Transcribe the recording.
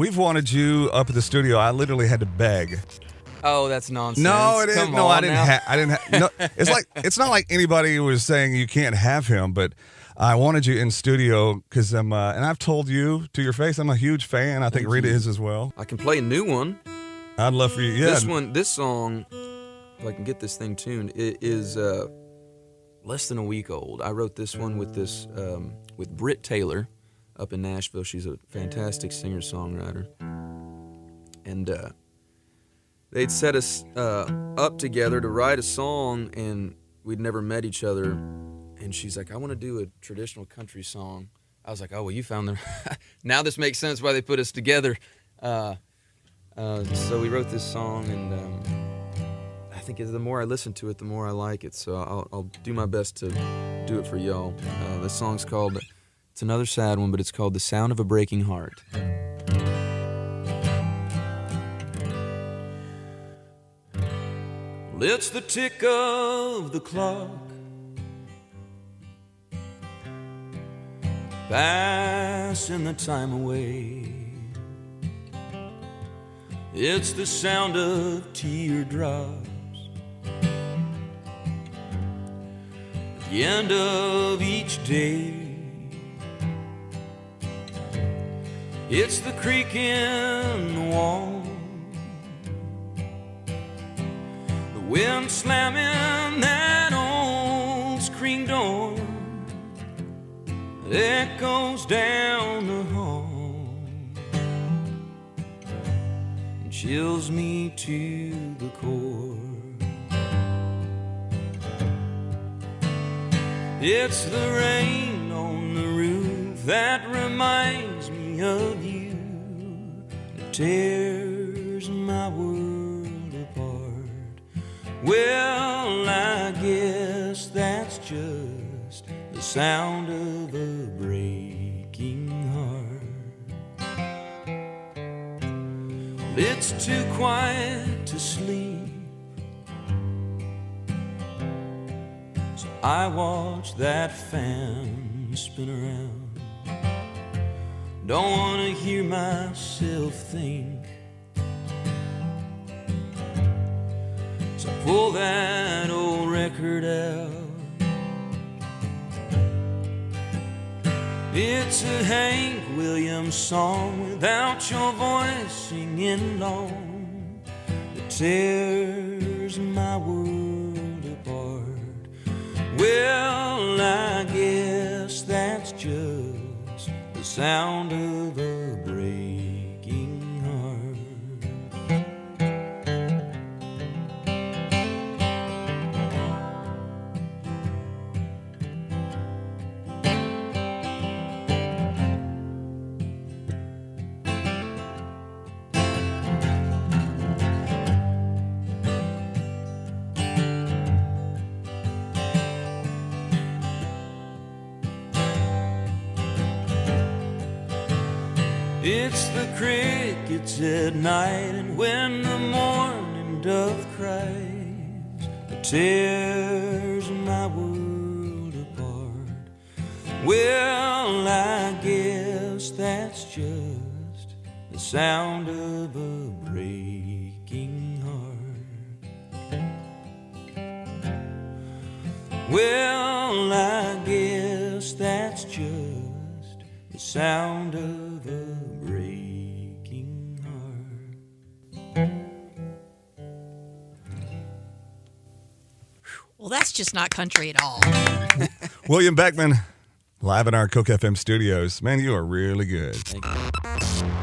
we've wanted you up at the studio. I literally had to beg. Oh, that's nonsense. No, it isn't. Come No, on I didn't. No, it's not like anybody was saying you can't have him, but I wanted you in studio because and I've told you to your face, I'm a huge fan. I think Rita is as well. I can play a new one. I'd love for you. Yeah. This song, if I can get this thing tuned, it is less than a week old. I wrote this one with with Britt Taylor up in Nashville. She's a fantastic singer-songwriter. And they'd set us up together to write a song, and we'd never met each other. And she's like, I want to do a traditional country song. I was like, oh, well, you found the... Now this makes sense why they put us together. So we wrote this song, and I think the more I listen to it, the more I like it. So I'll do my best to do it for y'all. This song's called... It's another sad one, but it's called The Sound of a Breaking Heart. Well, it's the tick of the clock, passing the time away. It's the sound of teardrops at the end of each day. It's the creak in the wall, the wind slamming that old screen door that echoes down the hall and chills me to the core. It's the rain on the roof that reminds me of you, that tears my world apart. Well, I guess that's just the sound of a breaking heart. Well, it's too quiet to sleep, so I watch that fan spin around. Don't want to hear myself think, so I pull that old record out. It's a Hank Williams song without your voice singing long, that tears my world apart. Well, I guess that's just the sound of a breaking heart. It's the crickets at night, and when the morning dove cries, it tears my world apart. Well, I guess that's just the sound of a breaking heart. Well, I guess that's just the sound of a breaking heart. Well, that's just not country at all. William Beckmann, live in our KOKEFM studios. Man, you are really good. Thank you.